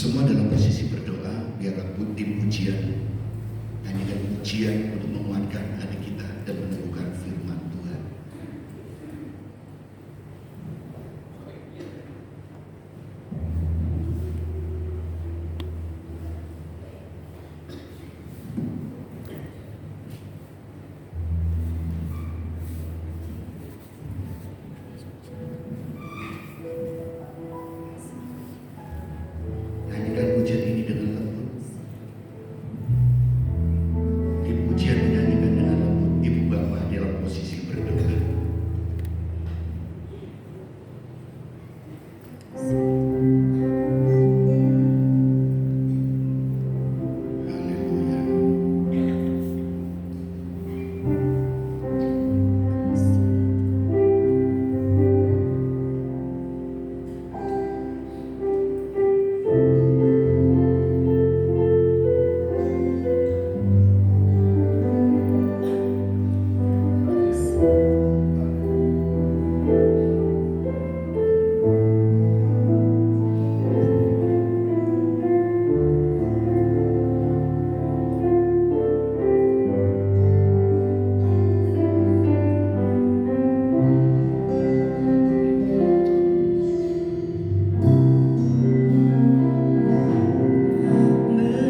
Semua dalam posisi berdoa, biarlah tim pujian nyanyikan pujian untuk menguatkan hati kita dan meneguhkan firman Tuhan. Nyanyikan pujian ini dengan lembut. Tim pujian menyanyikan dengan lembut. Ibu Bapa dalam posisi berdoa. Haleluya.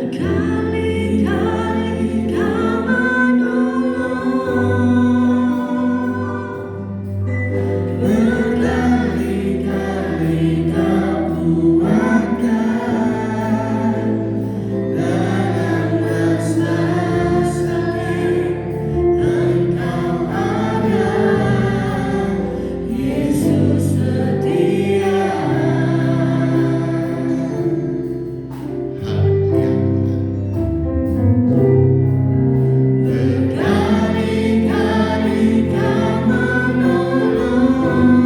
Berkali-kali Kau menolong, berkali-kali Kau kuatkan dalam rasa sakit. Engkau ada, Yesus setia. Berkali-kali Kau menolong,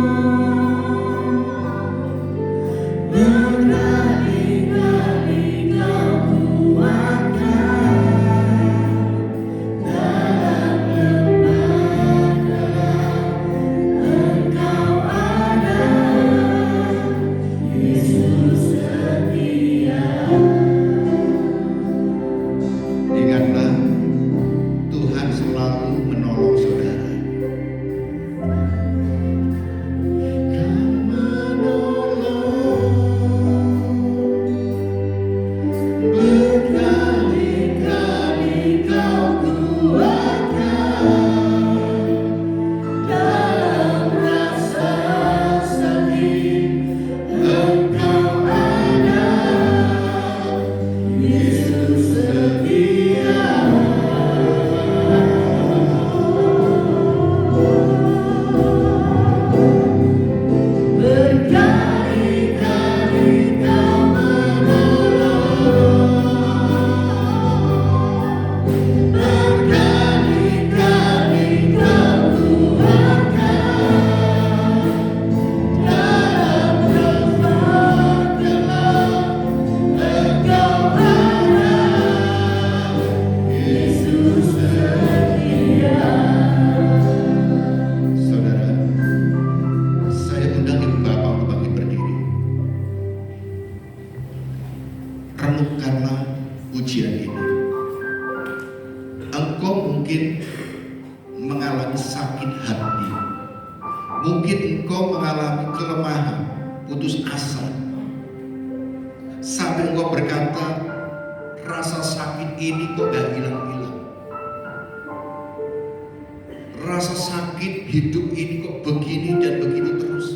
berkali-kali Kau kuatkan dalam lembah gelap. Engkau ada, Yesus setia. Ingatlah, Tuhan selalu menolong saudara. Kau menolong, berkali-kali Kau kuatkan dalam rasa sakit. Engkau ada, Yesus setia. Berkali-kali Kau menolong, berkali-kali Kau kuatkan dalam lembah gelap. Engkau ada, Yesus setia. Saudara, saya undang Ibu Bapak untuk bangkit berdiri. Renungkanlah pujian ini. Engkau mungkin mengalami sakit hati. Mungkin engkau mengalami kelemahan, putus asa. Sampai engkau berkata, rasa sakit ini kok gak hilang-hilang. Rasa sakit hidup ini kok begini dan begitu terus.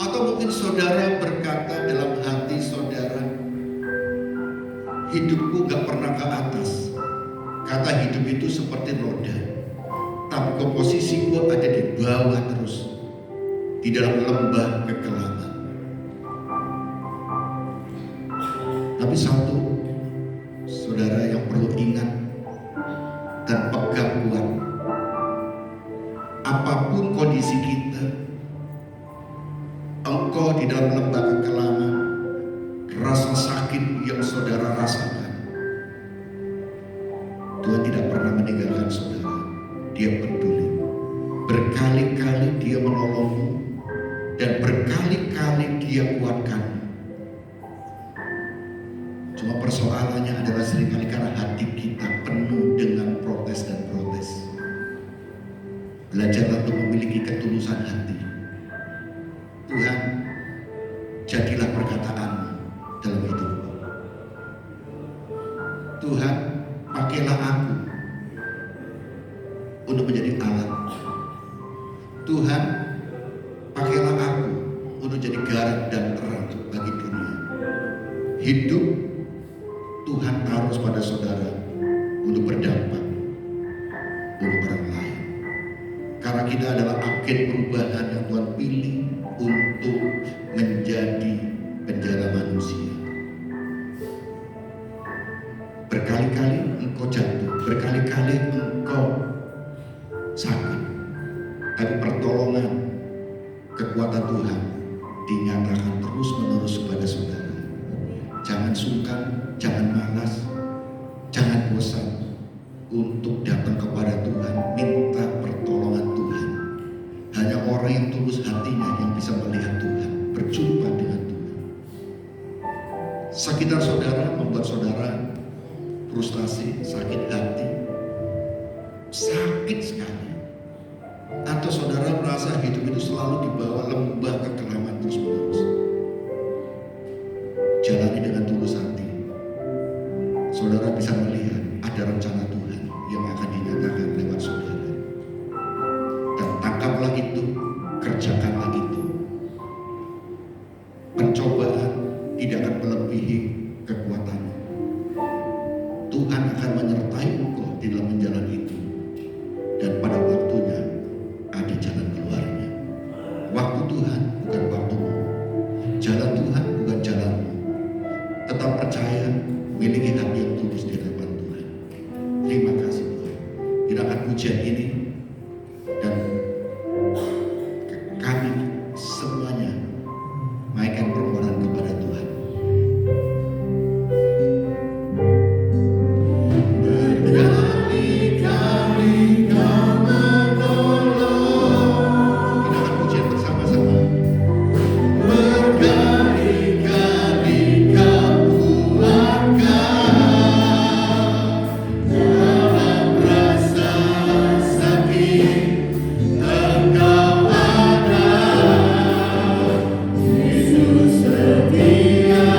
Atau mungkin saudara berkata dalam hati saudara, hidupku gak pernah ke atas. Kata hidup itu seperti roda, tapi komposisiku ada di bawah terus, di dalam lembah kegelapan. Tapi satu, saudara yang perlu ingat dan pegang kuat, apapun kondisi kita, engkau di dalam lembah kekelaman, rasa sakit yang saudara rasakan, Tuhan tidak pernah meninggalkan saudara. Dia peduli. Berkali-kali Dia menolongmu dan berkali-kali Dia kuatkan. persoalannya adalah seringkali karena hati kita penuh dengan protes dan protes. Belajarlah untuk memiliki ketulusan hati. Tuhan, jadilah perkataan-Mu dalam hidupku. Tuhan, pakailah aku untuk menjadi alat. Tuhan, pakailah aku untuk jadi garam dan terang bagi dunia. Hidup Tuhan taruh pada saudara untuk berdampak untuk orang lain. Karena kita adalah agen perubahan yang Tuhan pilih untuk menjadi penjara manusia. Berkali-kali engkau jatuh, berkali-kali engkau sakit, tapi pertolongan, kekuatan Tuhan dinyatakan terus-menerus kepada saudara. Jangan sungkan, jangan malas, jangan bosan untuk datang kepada Tuhan, minta pertolongan Tuhan. Hanya orang yang tulus hatinya yang bisa melihat Tuhan, berjumpa dengan Tuhan. Sakitan saudara membuat saudara frustasi, sakit hati, sakit sekali. Atau saudara merasa hidup itu selalu dibawa lembah kekelaman terus-menerus. Jalani dengan tulus hati. Saudara bisa melihat ada rencana Tuhan yang akan dinyatakan lewat saudara. Dan tangkaplah itu, kerjakanlah itu. Pencobaan tidak akan melebihi kekuatanmu. Tuhan akan menyertai engkau di dalam menjalani itu. Dan pada waktunya ada jalan keluarnya. Waktu Tuhan bukan waktumu. Jalan Tuhan bukan jalanmu. Tetap percaya, miliki hati yang tulus di hadapan Tuhan. Terima kasih Tuhan. Kiranya pujian ini dan kami semuanya mainkan permohonan kepada Tuhan. Berkali-kali Kau menolong. Kita akan pujian bersama-sama. Berkali-kali Kau kuatkan dalam rasa sakit. Engkau ada, Yesus setia.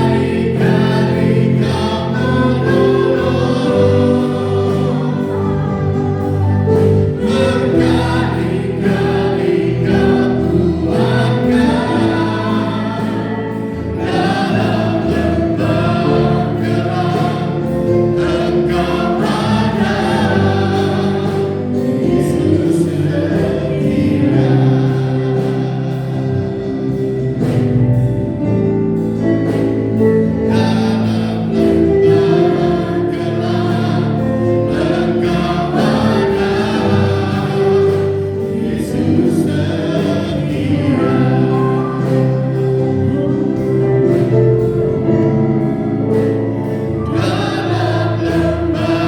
Berkali-kali Kau menolong. Berkali-kali Kau kuatkan dalam lembah gelap. Engkau ada, Yesus setia. Dalam lembah gelap, Engkau ada, Yesus setia. Dalam lembah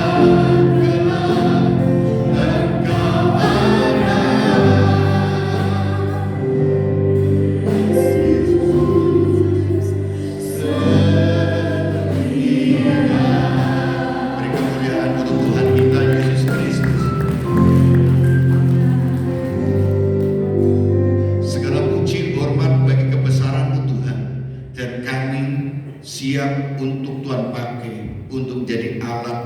gelap, Engkau ada, Yesus setia. Beri kemuliaan untuk Tuhan kita Yesus Kristus. Segala puji hormat bagi kebesaran-Mu Tuhan, dan kami siap untuk Tuhan pakai untuk menjadi alat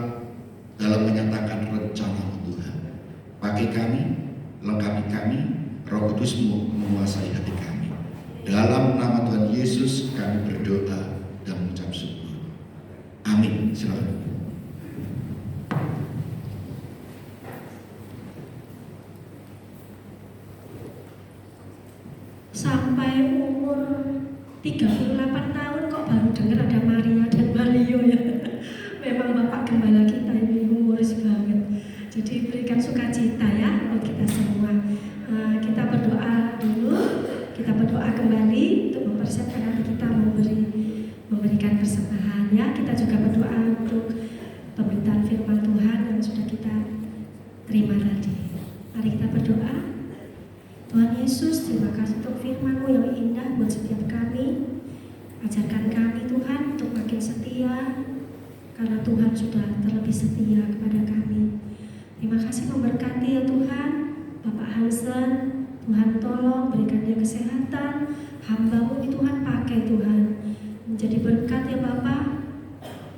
dalam menyatakan rencana-Mu Tuhan. Pakai kami, lengkapi kami, Roh Kudus-Mu menguasai hati kami. Dalam nama Tuhan Yesus kami berdoa dan mengucap syukur. Amin. Silakan. Sampai umur 38 tahun kok baru dengar ada Maria dan Mario ya. Memang Bapak Gembala kita ini humoris banget. Jadi berikan sukacita ya buat kita semua. Kita berdoa dulu, kita berdoa kembali untuk mempersiapkan hati kita memberikan persembahan ya. Kita juga berdoa untuk pemberitaan firman Tuhan yang sudah kita terima tadi. Mari kita berdoa. Ajarkan kami Tuhan untuk makin setia, karena Tuhan sudah terlebih setia kepada kami. Terima kasih memberkati ya Tuhan, Bapak Hansen, Tuhan tolong berikan dia kesehatan, hamba-Mu Tuhan pakai Tuhan, menjadi berkat ya Bapak,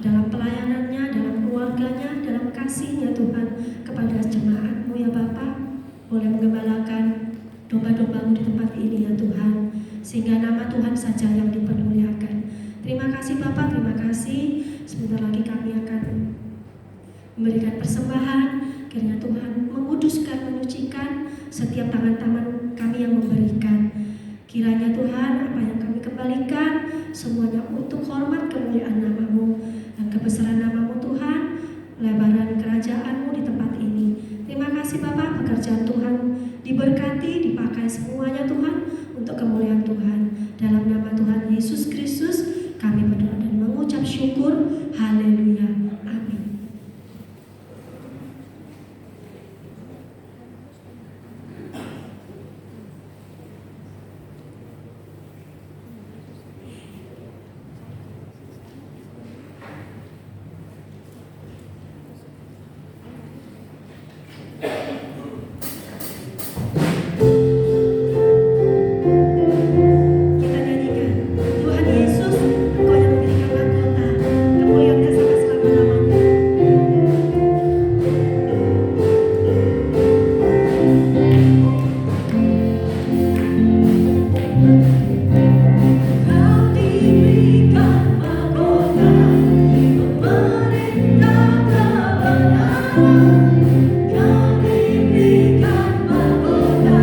dalam pelayanannya, dalam keluarganya, dalam kasihnya Tuhan, kepada jemaat-Mu ya Bapak, boleh menggembalakan domba-domba-Mu di tempat ini ya Tuhan, sehingga nama Tuhan saja yang dipermuliakan. Terima kasih Bapak, terima kasih. Sebentar lagi kami akan memberikan persembahan, kiranya Tuhan menguduskan, menyucikan setiap tangan-tangan kami yang memberikan. Kiranya Tuhan, apa yang kami kembalikan semuanya untuk hormat kemuliaan nama-Mu dan kebesaran nama-Mu Tuhan, lebaran kerajaan-Mu di tempat ini. Terima kasih Bapak, pekerjaan Tuhan diberkati, dipakai semuanya Tuhan untuk kemuliaan Tuhan. Dalam nama Tuhan Yesus Kristus kami berdoa dan mengucap syukur. Haleluya. Amin. Kita nyanyikan, Tuhan Yesus, Engkau yang memberikan mahkota, kemuliaan sampai selama-lamanya. Kau diberikan mahkota, pemerintah kebenaran. Kau diberikan mahkota,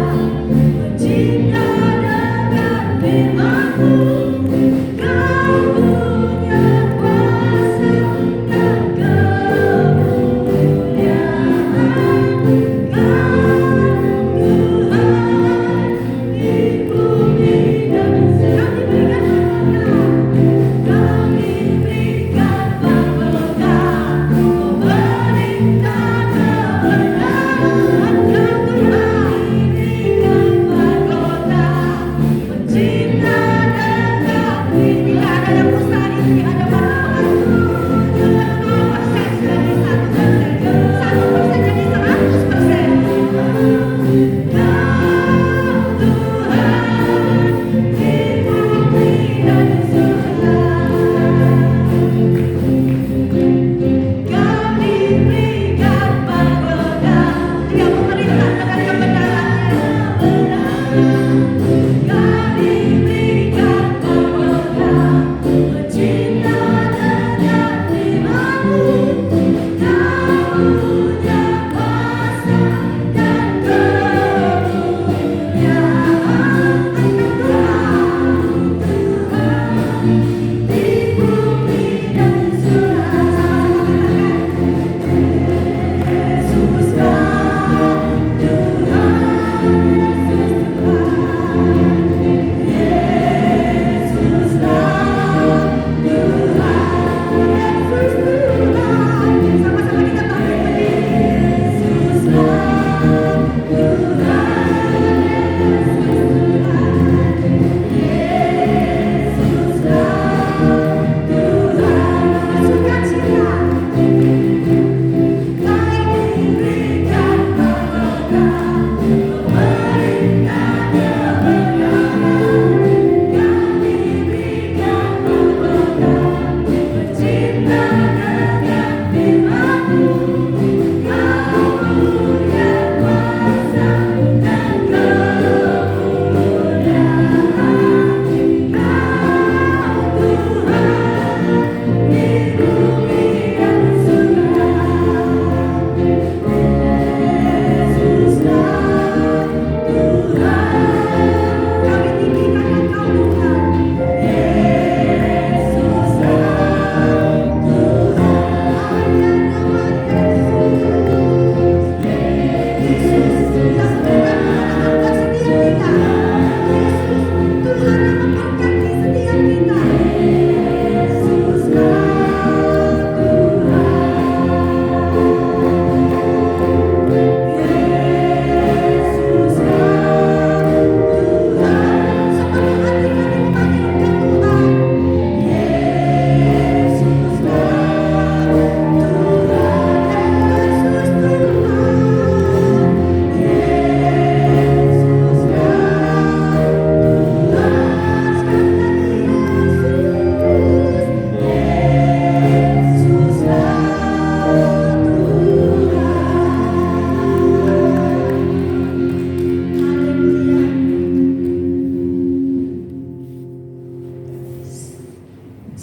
pencipta dengan firman-Mu. Kau punya kuasa dan kemuliaan. Kau Tuhan di bumi dan kami berikan mahkota, pemerintah kebenaran. Kau Tuhan berikan mahkota, pencipta dengan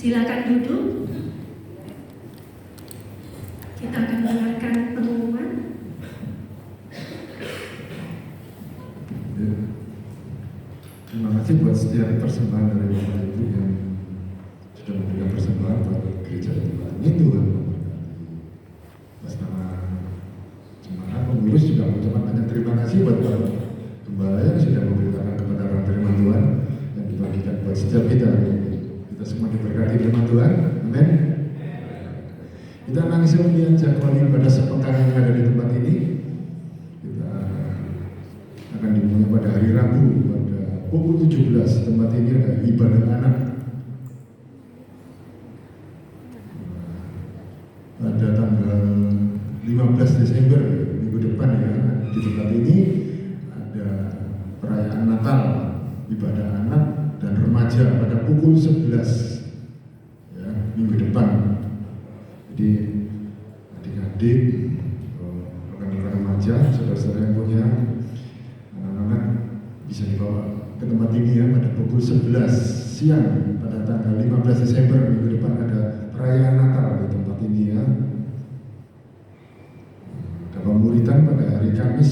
Silakan duduk. Kita akan mendengarkan pengumuman. Ya. Terima kasih buat setiap persembahan dari Bapak Ibu yang sudah memberikan persembahan buat gereja Tuhan. Ini Tuhan memberkati. Atas nama jemaat pengurus juga mengucapkan banyak terima kasih buat Bapak Gembala yang sudah memberitakan kepada orang firman Tuhan yang dibagikan buat setiap kita. Kita semua diberkati firman Tuhan. Amin. Kita langsung diajak kembali pada sepekan yang ada di tempat ini. Kita akan dimulai pada hari Rabu pada pukul 17. Tempat ini ada ibadah anak. Pada tanggal 15 Desember minggu depan ya, di tempat ini ada perayaan Natal, ibadah anak dan remaja pada pukul 11 ya, minggu depan. Jadi adik-adik, rekan-rekan remaja, saudara-saudara yang punya anak-anak bisa dibawa ke tempat ini ya pada pukul 11 siang pada tanggal 15 Desember minggu depan ada perayaan Natal di tempat ini ya. Ada pemuritan pada hari Kamis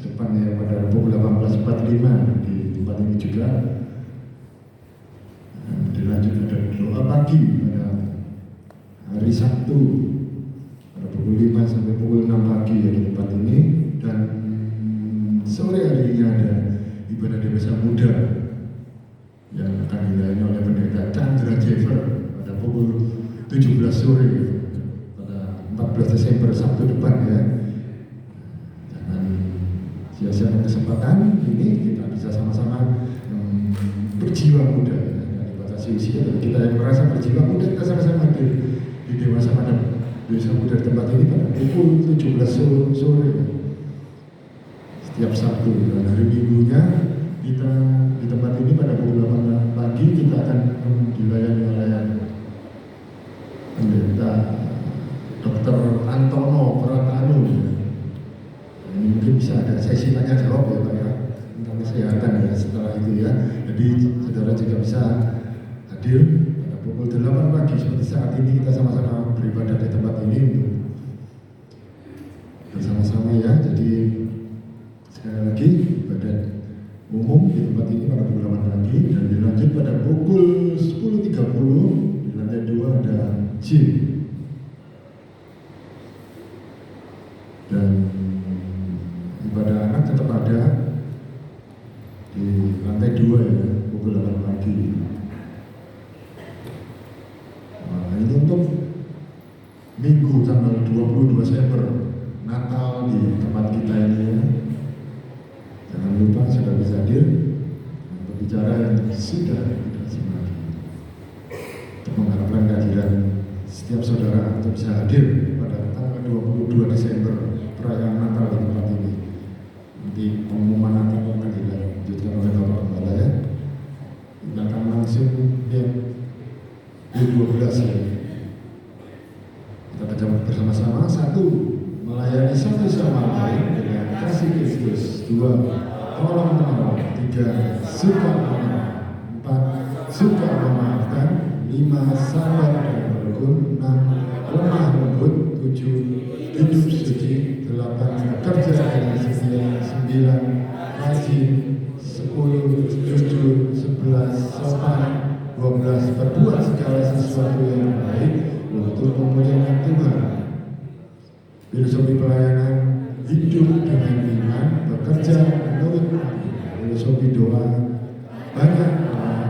depan ya pada pukul 18.45 di tempat ini juga. Dilanjut ada doa pagi pada hari Sabtu pada pukul 5 sampai pukul 6 pagi ya di tempat ini, dan sore harinya ada ibadah dewasa muda yang akan dilayani oleh pendeta Chandra Jeffer pada pukul 17 sore pada 14 Desember Sabtu depan ya. Jangan sia-siakan kesempatan ini, kita bisa sama-sama berjiwa muda ya. Dibatasi usia, dan kita yang merasa berjiwa muda kita sama-sama di dewasa pada dewasa muda tempat ini pada pukul 17 sore setiap Sabtu, dan hari Minggunya kita di tempat ini pada pukul 8 pagi kita akan dilayani oleh pendeta Dr. Antono Pratano. Ini mungkin bisa ada sesi tanya jawab ya Pak ya tentang kesehatan ya setelah itu ya. Jadi saudara juga bisa hadir pada pukul 8 pagi seperti saat ini kita sama-sama beribadah di tempat ini untuk bersama-sama ya. Jadi sekali lagi ibadah umum di tempat ini pada pukul 8 pagi dan dilanjut pada pukul 10.30 di lantai 2 ada gym dan ibadah anak tetap ada di lantai 2 ya pukul 8 pagi. Nah, ini untuk Minggu tanggal 22 Desember Natal di tempat kita ini ya. Jangan lupa sudah bisa hadir untuk bicara yang sudah tidak asing lagi. Untuk mengharapkan kehadiran setiap saudara untuk bisa hadir pada tanggal 22 Desember perayaan Natal di tempat ini. Nanti pengumuman Natal akan dilanjutkan oleh Bapak Gembala ya. Kita akan langsung lihat U12 ya. Kita baca bersama-sama. 1. Melayani satu sama lain dengan kasih Kristus. 2. Tolong menolong. 3. Suka menolong. 4. Suka memaafkan. 5. Sabar dan berukun. 6. Lemah lembut. 7. Hidup suci. 8. Kerja dengan setia. 9. Rajin. 10. Jujur. 11. Sopan. 12. Berbuat segala sesuatu yang baik untuk memuliakan Tuhan. Filosofi pelayanan, hidup dengan iman, bekerja menurut filosofi doa, banyak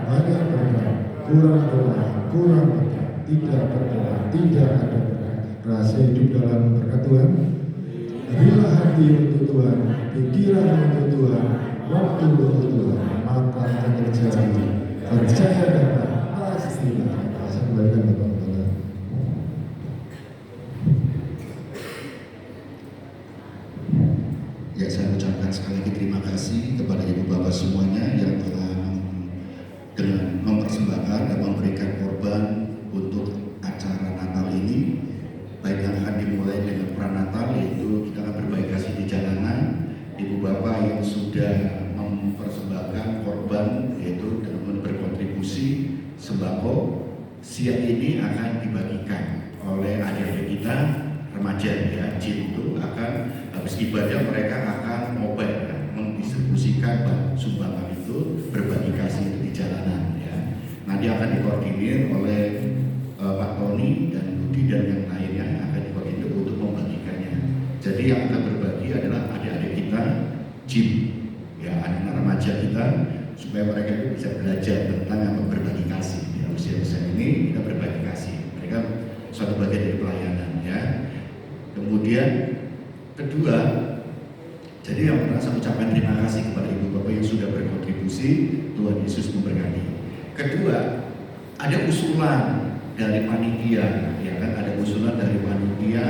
berdoa, kurang doa, kurang berdoa, tidak berdoa, tidak ada berdoa. Rahasia hidup dalam berkat Tuhan. Berilah hati untuk Tuhan, pikiran untuk Tuhan, waktu untuk Tuhan, maka akan terjadi. Percaya dapat, pasti dapat. Saya kembalikan Bapak Gembala. Ya, saya ucapkan sekali lagi terima kasih kepada Ibu Bapak semuanya yang telah dengan mempersembahkan dan memberikan korban untuk acara Natal ini. Baik yang akan dimulai dengan pranatal, yaitu kita akan berbagi kasih di jalanan. Ibu Bapak yang sudah mempersembahkan korban, yaitu siang ini akan dibagikan oleh adik-adik kita remaja ya. Jin itu akan habis ibadah mereka akan mobile ya, mendistribusikan sumbangan itu, berbagi kasih itu di jalanan ya. Nanti akan dikoordinir oleh Pak Tony dan Budi dan yang lainnya akan dikoordinir untuk membagikannya. Jadi yang akan berbagi adalah adik-adik kita Jin ya, anak-anak remaja kita, supaya mereka itu bisa belajar tentang apa berbagi kasih. Ya, usia-usia ini kita berbagi kasih. Mereka suatu bagian dari pelayanan ya. Kemudian kedua, jadi yang pertama saya ucapkan terima kasih kepada ibu bapak yang sudah berkontribusi. Tuhan Yesus memberkati. Kedua, ada usulan dari panitia, ya kan? Ada usulan dari panitia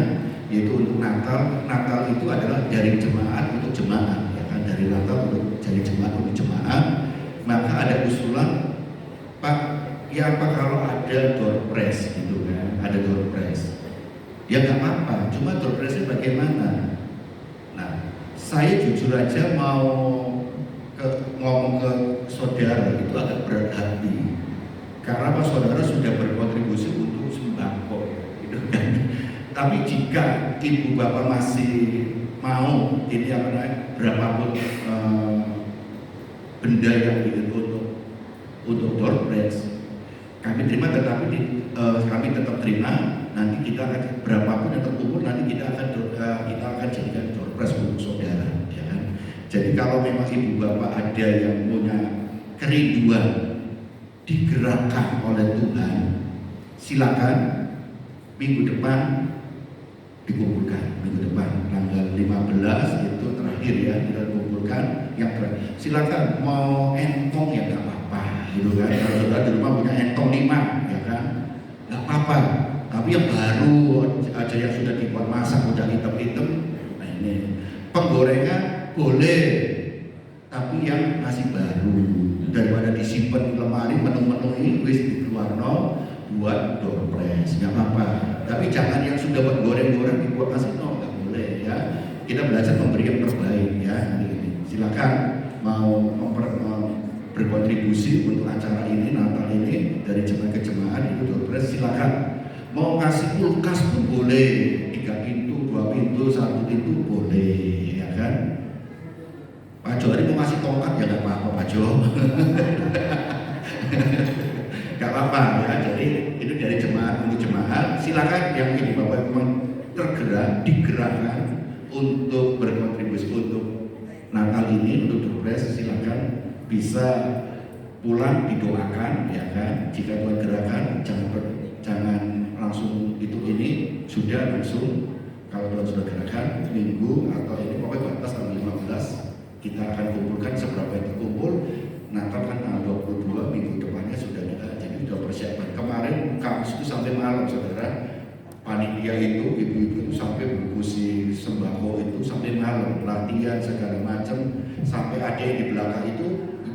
yaitu untuk Natal. Natal itu adalah dari jemaat untuk jemaat, ya kan? Dari Natal untuk dari jemaat untuk jemaat. Maka ada usulan, Pak, ya apa kalau ada door prize gitu kan? Ada door prize. Ya nggak apa-apa, cuma door prize-nya bagaimana? Nah, saya jujur aja mau ngomong ke saudara itu agak berat hati. Karena Pak saudara sudah berkontribusi untuk sembako, gitu kan. Tapi jika ibu bapak masih mau ini apa namanya, berapapun benda yang untuk door prize, kami terima, tetapi kami tetap terima. Nanti kita akan berapapun yang terkumpul, nanti kita akan jadikan door prize untuk saudara, ya kan? Jadi kalau memang ibu bapak ada yang punya kerinduan digerakkan oleh Tuhan, silakan minggu depan dikumpulkan. Minggu depan tanggal 15 itu terakhir ya, kita kumpulkan yang terakhir. Silakan mau entong ya nggak apa-apa, gitu kan? Kalau saudara di rumah punya entong 5, ya kan? Nggak apa-apa. Tapi yang baru aja yang sudah dibuat masak udah hitam-hitam, nah ini penggorengan boleh, tapi yang masih baru, daripada disimpan di lemari menu-menu ini wis dikeluarno buat door prize, nggak apa-apa. Tapi jangan yang sudah buat goreng-goreng dibuat masih nggak boleh ya. Kita belajar memberi yang terbaik ya. Ini silakan mau berkontribusi untuk acara ini, Natal ini, dari jemaat ke jemaat itu door prize, silakan. Mau kasih kulkas pun boleh, 3 pintu, 2 pintu, 1 pintu boleh, ya kan? Pak Jo hari mau ngasih tongkat ya nggak apa-apa Pak Jo, nggak apa-apa ya. Jadi itu dari jemaat untuk jemaat. Silakan yang ini bapak memang tergerak, digerakkan untuk berkontribusi untuk Natal ini, untuk door prize, silakan bisa pulang didoakan, ya kan? Jika Tuhan gerakan, jangan langsung ini sudah langsung. Kalau Tuhan sudah gerakan minggu atau ini pokoknya batas tanggal 15 kita akan kumpulkan seberapa yang terkumpul. Natal kan tanggal 22, minggu depannya sudah kita jadi sudah persiapan. Kemarin Kamis itu sampai malam saudara, panitia itu ibu-ibu itu sampai bungkusi sembako itu sampai malam, latihan segala macam, sampai ada yang di belakang itu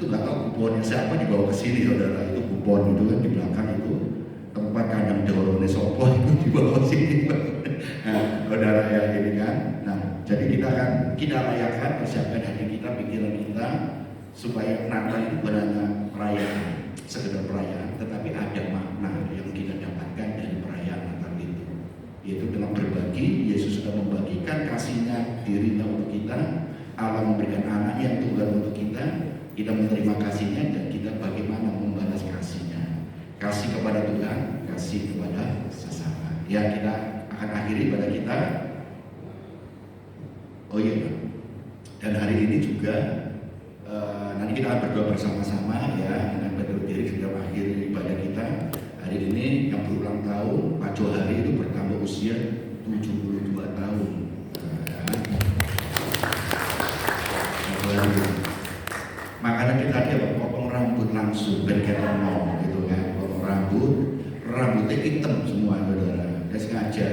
nggak tahu kuponnya siapa dibawa ke sini saudara. Itu kupon itu kan di belakang itu tempat kandang dorone sopo itu dibawa sini. Nah, saudara ya ini kan. Nah, jadi kita rayakan, persiapkan hati kita, pikiran kita, supaya Natal itu bukan hanya perayaan, sekedar perayaan, tetapi ada makna yang kita dapatkan dari perayaan Natal itu, yaitu dengan berbagi. Yesus sudah membagikan kasihnya, dirinya untuk kita. Allah memberikan anak yang tunggal untuk kita menerima kasihnya, dan kita bagaimana membalas kasihnya. Kasih kepada Tuhan, kasih kepada sesama. Ya, kita akan akhiri pada kita. Oh iya, dan hari ini juga nanti kita akan berdoa bersama-sama ya, dengan berdiri sudah akhir ibadah kita. Hari ini yang berulang tahun, Pak Johari itu bertambah usia 72 tahun. Makanya kita dia potong rambut langsung, ben kita mau gitu kan, potong rambutnya hitam semua saudara, dia sengaja.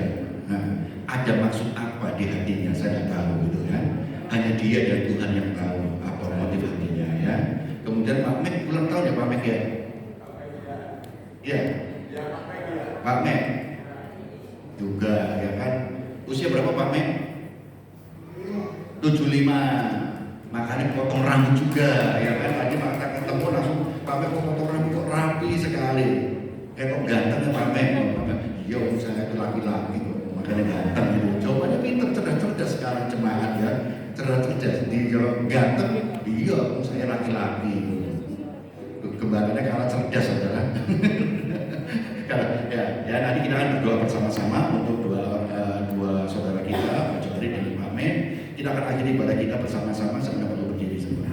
Nah, ada maksud apa di hatinya saya nggak tahu gitu kan, hanya dia dan Tuhan yang tahu apa motif hatinya ya. Kemudian Pak Mek ulang tahun ya Pak Mek ya? Ya, Pak Mek juga ya kan, usia berapa Pak Mek? 75. Makanya potong rambut juga, ya kan? Tadi mata ketemu langsung Pak Mek potong rambut kok rapi sekali. Kayak kok ganteng ya pamer. Iya, saya itu laki-laki kok, makanya ganteng gitu. Jawabannya pinter, cerdas sekarang jemaat ya. Cerdas. Dijawab ganteng, iya, saya laki-laki. Kembalinya kalah cerdas saudara. ya nanti kita akan berdoa bersama-sama untuk dua saudara kita, Pak Jodri dan Pak Men. Kita akan akhiri ibadah kita bersama-sama sambil perlu berdiri semua.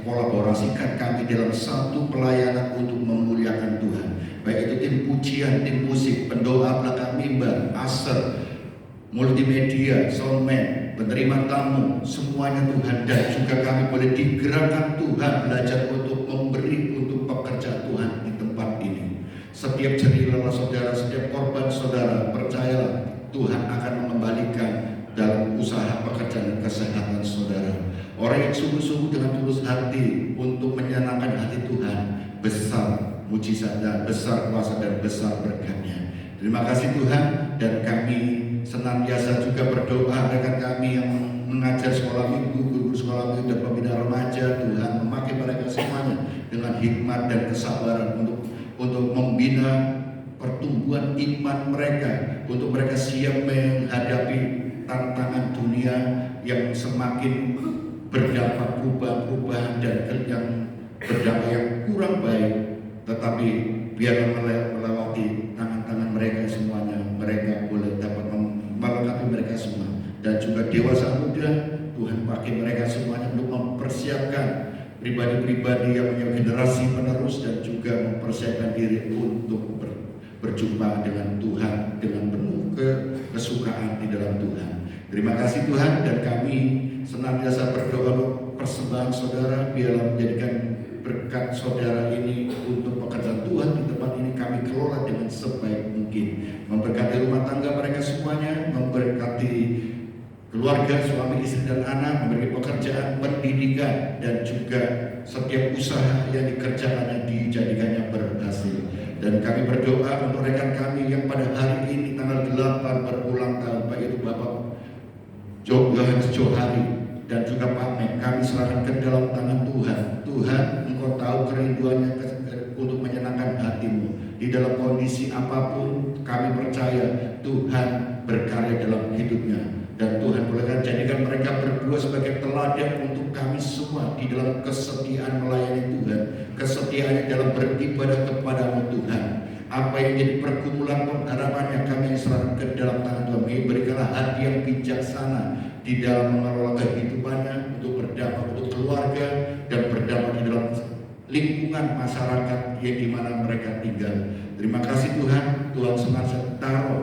Kolaborasikan kami dalam satu pelayanan untuk memuliakan Tuhan. Baik itu tim pujian, tim musik, pendoa belakang mimbar, aser, multimedia, soundman, penerima tamu, semuanya Tuhan. Dan juga kami boleh digerakkan Tuhan belajar untuk memberi untuk pekerjaan Tuhan di tempat ini. Setiap jerih lelah saudara, setiap korban saudara, percayalah Tuhan akan mengembalikan dalam usaha pekerjaan dan kesehatan saudara. Orang yang sungguh-sungguh dengan tulus hati untuk menyenangkan hati Tuhan, besar mujizatnya, besar kuasa dan besar berkatnya. Terima kasih Tuhan, dan kami senantiasa juga berdoa rekan kami yang mengajar sekolah minggu, guru sekolah minggu dan pembina remaja. Tuhan memakai mereka semuanya dengan hikmat dan kesabaran untuk membina pertumbuhan iman mereka, untuk mereka siap menghadapi tantangan dunia yang semakin berdampak perubahan dan yang berdampak yang kurang baik, tetapi biar melewati tangan-tangan mereka semuanya, mereka boleh dapat melengkapi mereka semua. Dan juga dewasa muda, Tuhan pakai mereka semuanya untuk mempersiapkan pribadi-pribadi yang punya generasi penerus, dan juga mempersiapkan diri untuk berjumpa dengan Tuhan dengan penuh kesukaan di dalam Tuhan. Terima kasih Tuhan, dan kami senantiasa berdoa persembahan saudara biarlah menjadikan berkat saudara ini untuk pekerjaan Tuhan di tempat ini kami kelola dengan sebaik mungkin. Memberkati rumah tangga mereka semuanya, memberkati keluarga, suami, istri dan anak, memberi pekerjaan, pendidikan, dan juga setiap usaha yang dikerjakannya dijadikannya berhasil. Dan kami berdoa untuk rekan kami yang pada hari ini tanggal 8 berulang tahun, baik itu Bapak Johannes Johari dan juga Pak Mek, kami serahkan ke dalam tangan Tuhan. Tuhan, Engkau tahu kerinduannya untuk menyenangkan hatimu. Di dalam kondisi apapun, kami percaya Tuhan berkarya dalam hidupnya. Dan Tuhan bolehkan jadikan mereka berdua sebagai teladan untuk kami semua di dalam kesetiaan melayani Tuhan, kesetiaan dalam beribadah kepadamu Tuhan. Apa yang jadi pergumulan pengharapannya kami serahkan ke dalam tangan Tuhan. Berikanlah hati yang bijaksana di dalam mengelola kehidupannya untuk berdampak untuk keluarga dan berdampak di dalam lingkungan masyarakat yang dimana mereka tinggal. Terima kasih Tuhan, Tuhan senantiasa taruh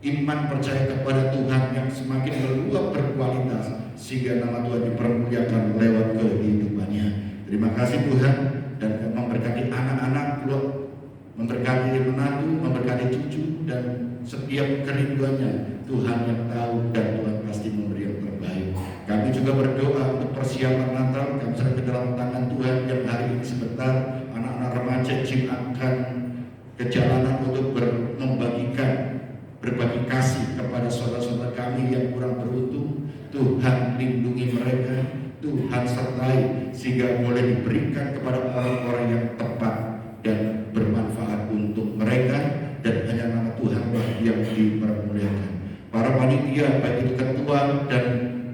iman percaya kepada Tuhan yang semakin meluap berkualitas sehingga nama Tuhan dipermuliakan lewat kehidupannya. Terima kasih Tuhan, dan memberkati anak-anak memberkati menantu, memberkati cucu, dan setiap kerinduannya Tuhan yang tahu, dan Tuhan pasti memberi yang terbaik. Kami juga berdoa untuk persiapan Natal. Kami serahkan ke dalam tangan Tuhan yang hari ini sebentar anak-anak remaja Jim akan ke jalanan untuk membagikan, berbagi kasih kepada saudara-saudara kami yang kurang beruntung. Tuhan lindungi mereka, Tuhan sertai sehingga boleh diberikan kepada orang-orang yang tepat dan bermanfaat untuk mereka, dan hanya nama Tuhanlah yang dipermuliakan. Para panitia, baik itu ketua dan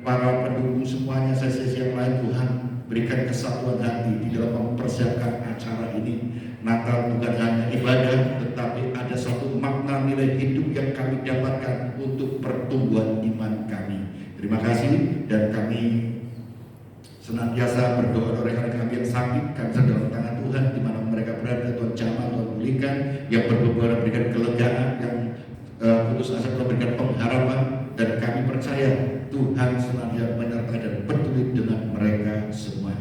para pendukung semuanya, sesi yang lain, Tuhan berikan kesatuan hati di dalam mempersiapkan acara ini. Natal bukan hanya ibadah, tetapi ada satu makna nilai hidup yang kami dapatkan untuk pertumbuhan iman kami. Terima kasih, dan kami senantiasa berdoa untuk rekan-rekan kami yang sakit. Kami sedang dalam tangan Tuhan, di mana mereka berada. Tuhan jamah, Tuhan pulihkan, yang berbuat berikan kelegaan, yang putus asa Tuhan berikan pengharapan, dan kami percaya Tuhan senantiasa menyertai dan peduli dengan mereka semua.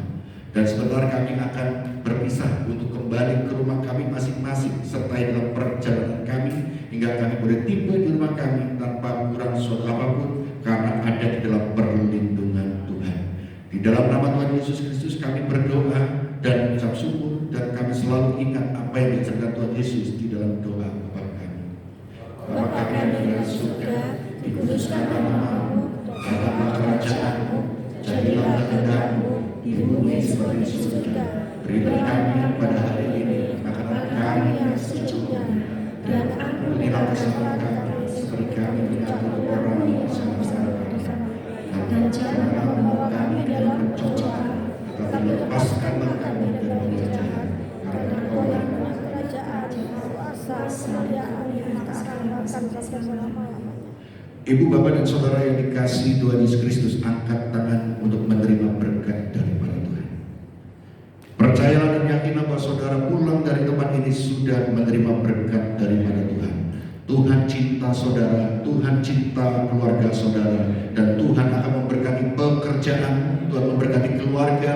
Dan sebentar kami akan berpisah untuk kembali ke rumah kami masing-masing, sertai dalam perjalanan kami hingga kami boleh tiba di rumah kami tanpa kurang suatu apapun, karena ada di dalam perlindungan Tuhan. Di dalam nama Tuhan Yesus Kristus kami berdoa dan mengucap syukur, dan kami selalu ingat apa yang diajarkan Tuhan Yesus di dalam doa Bapa kami. Bapa kami yang di dalam surga, dikuduskan namamu, datanglah kerajaanmu, jadilah kehendakmu di bumi seperti di surga. Berikan kami pada hari ini makanan kami yang secukupnya, dan ampunilah kesalahan kami seperti kami mengampuni orang yang bersalah kepada kami. Dan janganlah membawa kami dalam pencobaan, tetapi lepaskanlah kami dari yang jahat. Karena Engkau yang punya kerajaan, kuasa, kemuliaan, dan keselamatan selama-lamanya. Ibu, bapak, dan saudara yang dikasihi Tuhan Yesus Kristus, angkat tangan untuk menerima berkat daripada Tuhan. Percayalah dan yakinlah bahwa saudara pulang dari tempat ini sudah menerima berkat daripada Tuhan. Tuhan cinta saudara, Tuhan cinta keluarga saudara, dan Tuhan akan memberkati pekerjaan, Tuhan memberkati keluarga,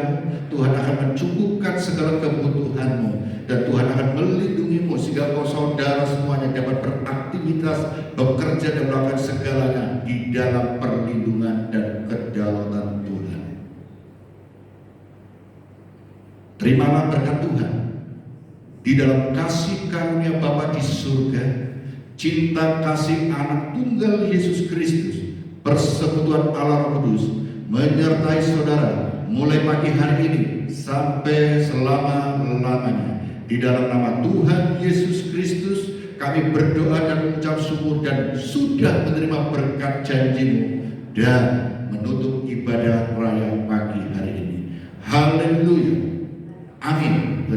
Tuhan akan mencukupkan segala kebutuhanmu, dan Tuhan akan melindungimu sehingga kau saudara semuanya dapat beraktivitas, bekerja, dan melakukan segalanya di dalam perlindungan dan kedaulatan Tuhan. Terimalah berkat Tuhan di dalam kasih karunia Bapa di surga, cinta kasih anak tunggal Yesus Kristus, persekutuan Allah Roh Kudus menyertai saudara mulai pagi hari ini sampai selama-lamanya. Di dalam nama Tuhan Yesus Kristus kami berdoa dan mengucap syukur, dan sudah menerima berkat janjimu dan menutup ibadah raya pagi hari ini. Haleluya. Amin.